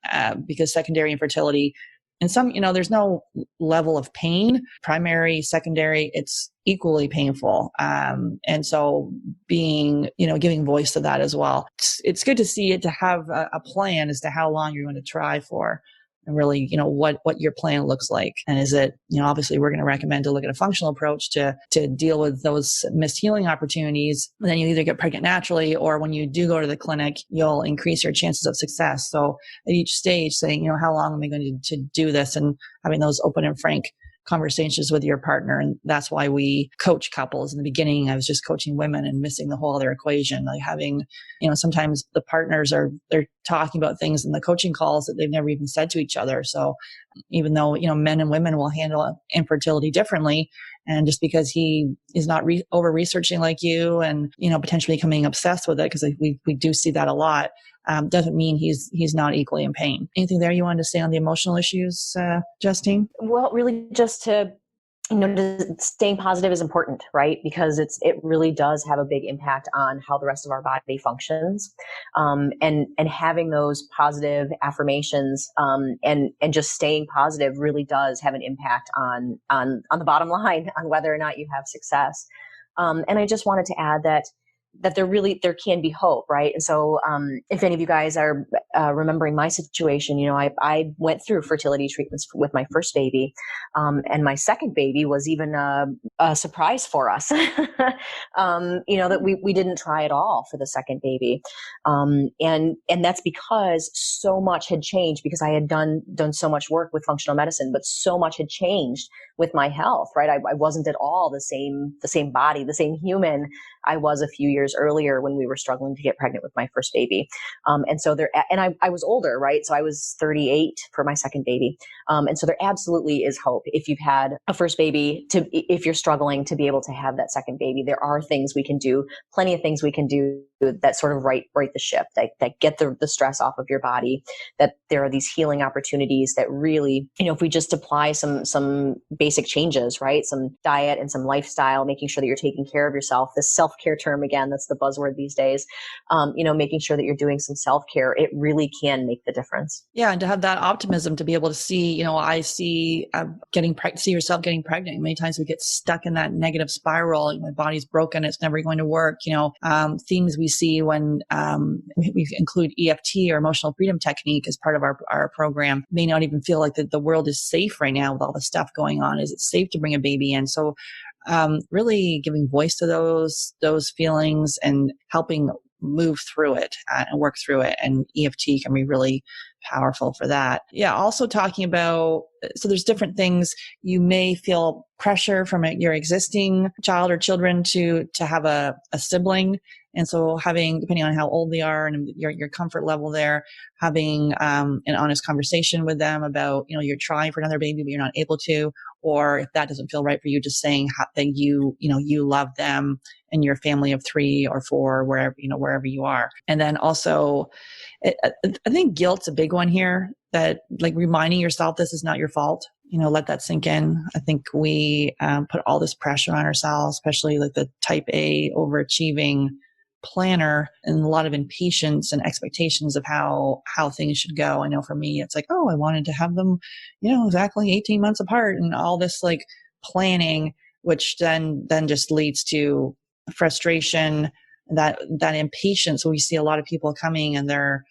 because secondary infertility, and some, there's no level of pain, primary, secondary, it's equally painful. And so giving voice to that as well. It's good to see it, to have a plan as to how long you're going to try for. And really, what your plan looks like. And is it, obviously we're going to recommend to look at a functional approach to deal with those missed healing opportunities. And then you either get pregnant naturally, or when you do go to the clinic, you'll increase your chances of success. So at each stage saying, how long am I going to do this? And having those open and frank conversations with your partner. And that's why we coach couples. In the beginning, I was just coaching women and missing the whole other equation. Like having, sometimes the partners they're talking about things in the coaching calls that they've never even said to each other. So even though, men and women will handle infertility differently, and just because he is not over researching like you and, potentially becoming obsessed with it, because we do see that a lot, doesn't mean he's not equally in pain. Anything there you wanted to say on the emotional issues, Justine? Well, really just to, staying positive is important, right? Because it really does have a big impact on how the rest of our body functions. And having those positive affirmations, and just staying positive really does have an impact on the bottom line, on whether or not you have success. And I just wanted to add that there can be hope, right? And so if any of you guys are remembering my situation, I went through fertility treatments with my first baby, and my second baby was even a surprise for us. That we didn't try at all for the second baby, and that's because so much had changed, because I had done so much work with functional medicine, but so much had changed with my health, right? I wasn't at all the same body, the same human I was a few years earlier when we were struggling to get pregnant with my first baby. And so I was older, right? So I was 38 for my second baby. And so there absolutely is hope. If you've had a first baby, if you're struggling to be able to have that second baby, there are things we can do, plenty of things we can do that sort of right the ship, that get the stress off of your body, that there are these healing opportunities that really, if we just apply some basic changes, right? Some diet and some lifestyle, making sure that you're taking care of yourself. This self-care term, again, that's the buzzword these days. Making sure that you're doing some self-care, it really can make the difference. Yeah. And to have that optimism, to be able to see, I see see yourself getting pregnant. Many times we get stuck in that negative spiral. My body's broken. It's never going to work. Themes we see when we include EFT or emotional freedom technique as part of our program, may not even feel like the world is safe right now with all the stuff going on. Is it safe to bring a baby in? So really giving voice to those feelings and helping move through it and work through it. And EFT can be really powerful for that. Yeah. Also talking about, so there's different things. You may feel pressure from your existing child or children to have a sibling. And so having, depending on how old they are and your comfort level there, having an honest conversation with them about, you're trying for another baby, but you're not able to, or if that doesn't feel right for you, just saying that you love them and your family of 3 or 4, wherever you are. And then also, I think guilt's a big one here, that like reminding yourself this is not your fault. Let that sink in. I think we put all this pressure on ourselves, especially like the type A overachieving planner, and a lot of impatience and expectations of how things should go. I know for me, it's like, I wanted to have them, exactly 18 months apart, and all this like planning, which then just leads to frustration, that impatience. We see a lot of people coming and they're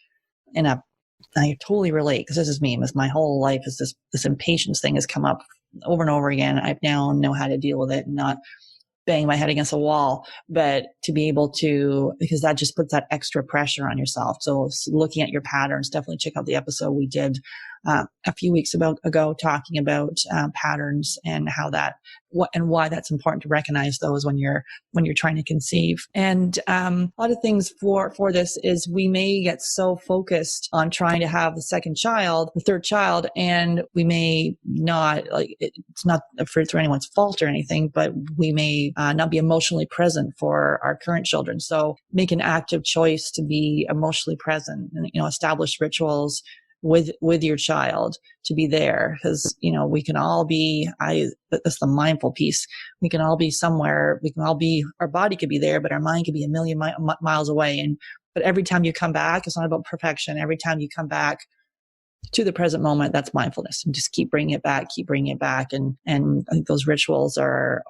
I totally relate because this is me. My whole life is this impatience thing has come up over and over again. I now know how to deal with it and not bang my head against a wall, but to be able to, because that just puts that extra pressure on yourself. So looking at your patterns, definitely check out the episode we did a few weeks ago talking about patterns and how and why that's important to recognize those when you're trying to conceive. And a lot of things for this is we may get so focused on trying to have the third child, and we may not, like, it's not for anyone's fault or anything, but we may not be emotionally present for our current children. So make an active choice to be emotionally present and, establish rituals with your child to be there, because we can all be that's the mindful piece. We can all be somewhere. Our body could be there, but our mind could be a million miles away. But every time you come back, it's not about perfection. Every time you come back to the present moment, that's mindfulness, and just keep bringing it back. And I think those rituals are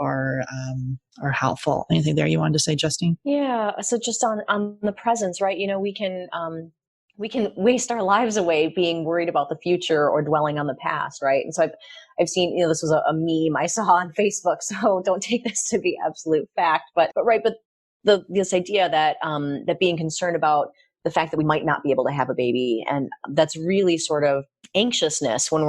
helpful. Anything there you wanted to say, Justine? Yeah. So just on the presence, right? We can waste our lives away being worried about the future or dwelling on the past, right? And so I've seen, this was a meme I saw on Facebook, so don't take this to be absolute fact, but this idea that being concerned about the fact that we might not be able to have a baby, and that's really sort of anxiousness when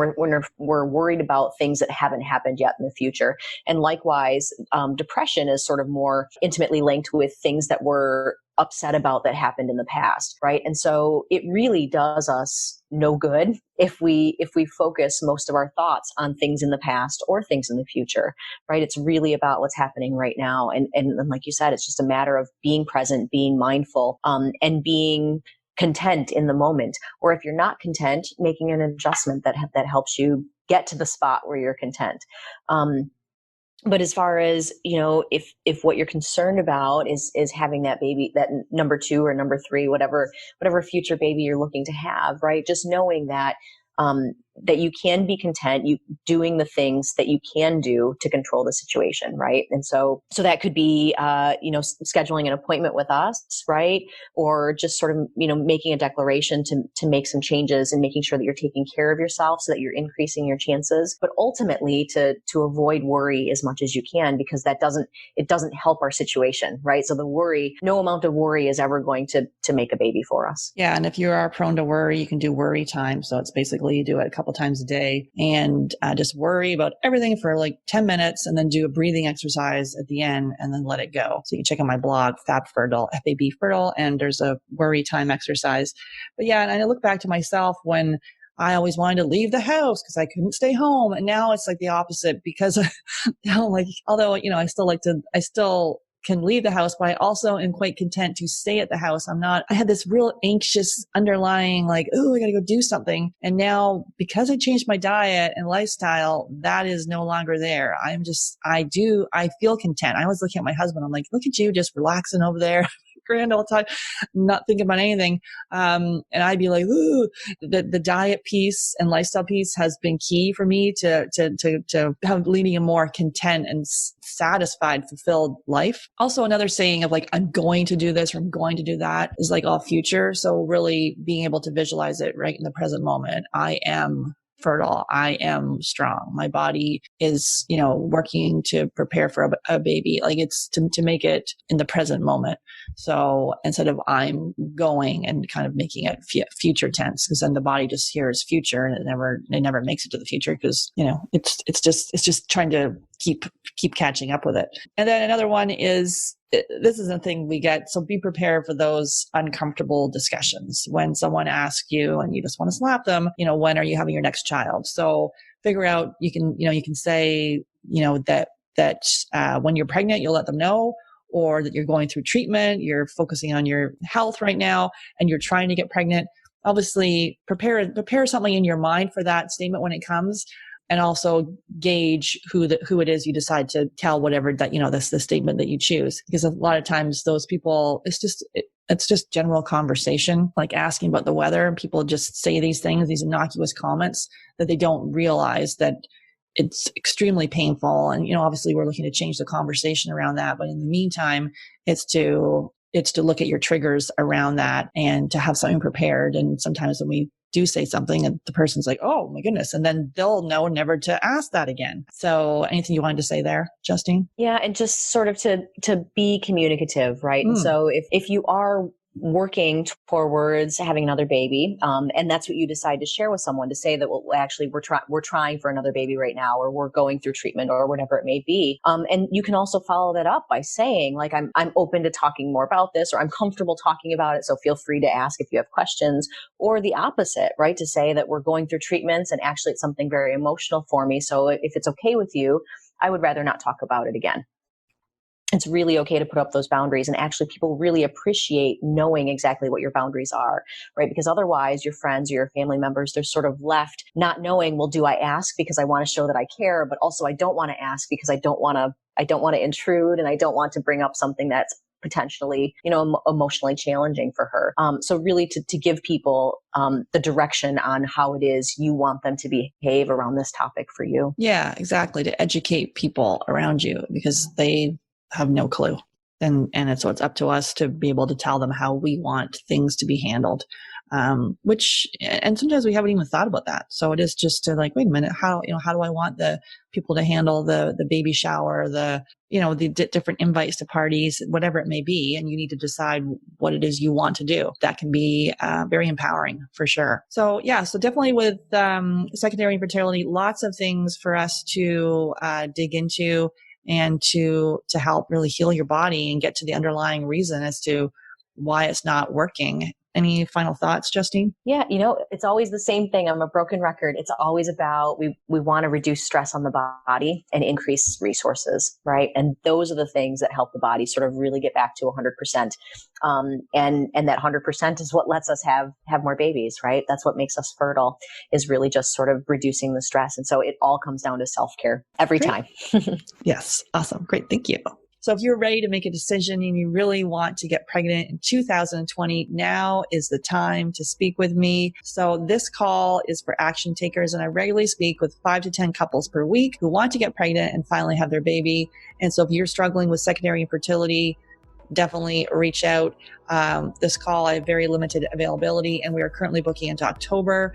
we're worried about things that haven't happened yet in the future. And likewise, depression is sort of more intimately linked with things that we're upset about that happened in the past, right? And so it really does us no good if we focus most of our thoughts on things in the past or things in the future, right? It's really about what's happening right now. And like you said, it's just a matter of being present, being mindful, and being content in the moment. Or if you're not content, making an adjustment that helps you get to the spot where you're content. But as far as, if what you're concerned about is having that baby, that number 2 or number 3, whatever future baby you're looking to have, right? Just knowing that that you can be content, you doing the things that you can do to control the situation, right? And so that could be, scheduling an appointment with us, right? Or just sort of, making a declaration to make some changes and making sure that you're taking care of yourself so that you're increasing your chances, but ultimately to avoid worry as much as you can, because it doesn't help our situation, right? So no amount of worry is ever going to make a baby for us. Yeah. And if you are prone to worry, you can do worry time. So it's basically you do it a couple times a day and just worry about everything for like 10 minutes and then do a breathing exercise at the end and then let it go. So you can check out my blog, FabFertile, F-A-B Fertile, and there's a worry time exercise. But yeah, and I look back to myself when I always wanted to leave the house because I couldn't stay home. And now it's like the opposite, because although, I still can leave the house, but I also am quite content to stay at the house. I had this real anxious underlying I got to go do something. And now because I changed my diet and lifestyle, that is no longer there. I feel content. I always look at my husband. I'm like, look at you just relaxing over there. Grand all the time, not thinking about anything. And I'd be like, ooh, the diet piece and lifestyle piece has been key for me to leading a more content and satisfied, fulfilled life. Also, another saying of I'm going to do this or I'm going to do that is all future. So really being able to visualize it right in the present moment. I am fertile. I am strong. My body is, working to prepare for a baby. It's to make it in the present moment. So instead of I'm going and kind of making it future tense, because then the body just hears future and it never makes it to the future because, it's just trying to keep catching up with it. And then another one is, this is a thing we get. So be prepared for those uncomfortable discussions when someone asks you and you just want to slap them, when are you having your next child? So figure out, you can say, that when you're pregnant, you'll let them know, or that you're going through treatment, you're focusing on your health right now, and you're trying to get pregnant. Obviously prepare something in your mind for that statement when it comes. And also gauge who it is you decide to tell, whatever that, that's the statement that you choose. Because a lot of times those people, it's just general conversation, like asking about the weather, and people just say these things, these innocuous comments that they don't realize that it's extremely painful. And, obviously we're looking to change the conversation around that. But in the meantime, it's to it's to look at your triggers around that and to have something prepared. And sometimes when we do say something and the person's like, oh my goodness, and then they'll know never to ask that again. So anything you wanted to say there, Justine? Yeah. And just sort of to be communicative, right? And so if you are working towards having another baby, and that's what you decide to share with someone, to say that, well, actually we're trying for another baby right now, or we're going through treatment, or whatever it may be. And you can also follow that up by saying, like, I'm open to talking more about this, or I'm comfortable talking about it, so feel free to ask if you have questions. Or the opposite, right? To say that we're going through treatments and actually it's something very emotional for me. So if it's okay with you, I would rather not talk about it again. It's really okay to put up those boundaries. And actually people really appreciate knowing exactly what your boundaries are, right? Because otherwise your friends or your family members, they're sort of left not knowing, well, do I ask because I want to show that I care, but also I don't want to ask because I don't want to intrude, and I don't want to bring up something that's potentially, emotionally challenging for her. So really to give people the direction on how it is you want them to behave around this topic for you. Yeah, exactly. To educate people around you, because they have no clue. And so it's up to us to be able to tell them how we want things to be handled. And sometimes we haven't even thought about that. So it is just to like, wait a minute, how do I want the people to handle the baby shower, the different invites to parties, whatever it may be. And you need to decide what it is you want to do. That can be very empowering for sure. So definitely with secondary infertility, lots of things for us to dig into and to help really heal your body and get to the underlying reason as to why it's not working. Any final thoughts, Justine? Yeah, it's always the same thing. I'm a broken record. It's always about we want to reduce stress on the body and increase resources, right? And those are the things that help the body sort of really get back to 100%. And that 100% is what lets us have more babies, right? That's what makes us fertile, is really just sort of reducing the stress. And so it all comes down to self-care every time. Yes. Awesome. Great. Thank you. So if you're ready to make a decision and you really want to get pregnant in 2020, now is the time to speak with me. So this call is for action takers, and I regularly speak with 5 to 10 couples per week who want to get pregnant and finally have their baby. And so if you're struggling with secondary infertility, definitely reach out. This call, I have very limited availability, and we are currently booking into October.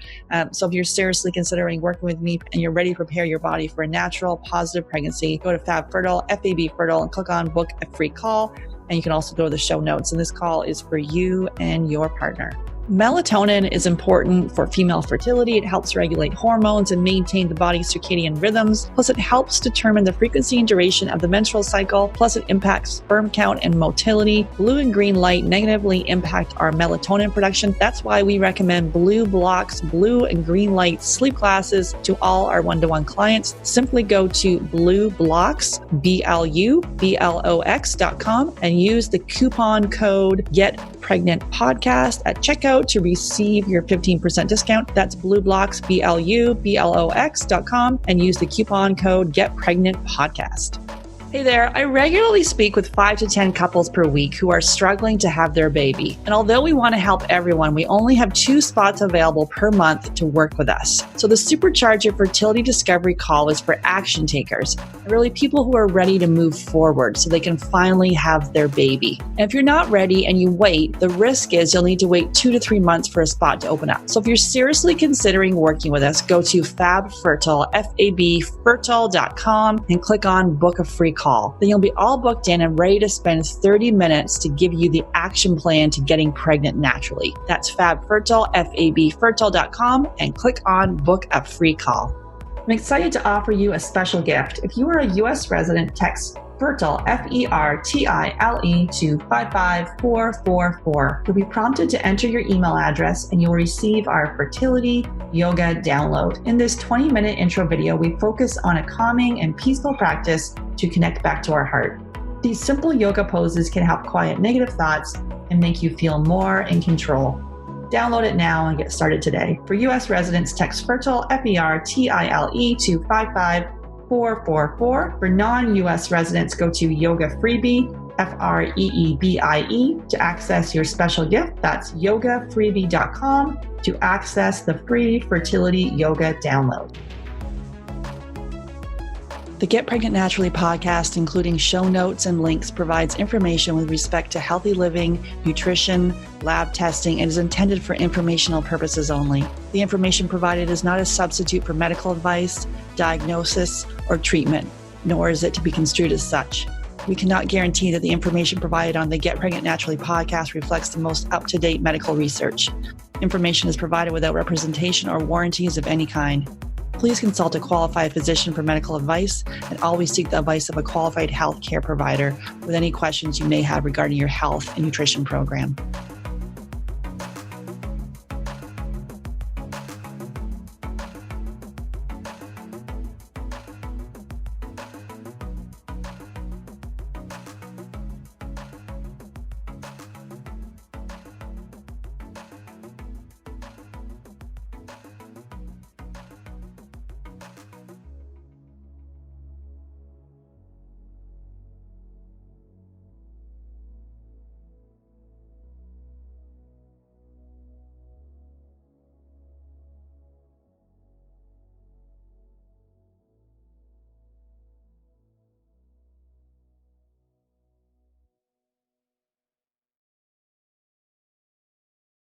So if you're seriously considering working with me and you're ready to prepare your body for a natural, positive pregnancy, go to Fab Fertile, FAB Fertile, and click on book a free call. And you can also go to the show notes. And this call is for you and your partner. Melatonin is important for female fertility. It helps regulate hormones and maintain the body's circadian rhythms. Plus, it helps determine the frequency and duration of the menstrual cycle. Plus, it impacts sperm count and motility. Blue and green light negatively impact our melatonin production. That's why we recommend Blue Blocks, blue and green light sleep glasses to all our one-to-one clients. Simply go to Blue Blocks, BLUBLOX.com, and use the coupon code GetPregnantPodcast at checkout to receive your 15% discount. That's BlueBlocks, BLUBLOX.com, and use the coupon code GetPregnantPodcast. Hey there, I regularly speak with 5 to 10 couples per week who are struggling to have their baby. And although we want to help everyone, we only have 2 spots available per month to work with us. So the Supercharge Your Fertility Discovery call is for action takers, really people who are ready to move forward so they can finally have their baby. And if you're not ready and you wait, the risk is you'll need to wait 2 to 3 months for a spot to open up. So if you're seriously considering working with us, go to Fab Fertile, FABfertile.com, and click on book a free call. Then you'll be all booked in and ready to spend 30 minutes to give you the action plan to getting pregnant naturally. That's Fab Fertile, FABfertile.com, and click on book a free call. I'm excited to offer you a special gift. If you are a U.S. resident, text Fertile, FERTILE, to 55444. You'll be prompted to enter your email address and you'll receive our fertility yoga download. In this 20-minute intro video, we focus on a calming and peaceful practice to connect back to our heart. These simple yoga poses can help quiet negative thoughts and make you feel more in control. Download it now and get started today. For U.S. residents, text Fertile, FERTILE, to 55444. For non-U.S. residents, go to Yoga Freebie, FREEBIE, to access your special gift. That's yogafreebie.com to access the free fertility yoga download. The Get Pregnant Naturally podcast, including show notes and links, provides information with respect to healthy living, nutrition, lab testing, and is intended for informational purposes only. The information provided is not a substitute for medical advice, diagnosis, or treatment, nor is it to be construed as such. We cannot guarantee that the information provided on the Get Pregnant Naturally podcast reflects the most up-to-date medical research. Information is provided without representation or warranties of any kind. Please consult a qualified physician for medical advice and always seek the advice of a qualified healthcare provider with any questions you may have regarding your health and nutrition program.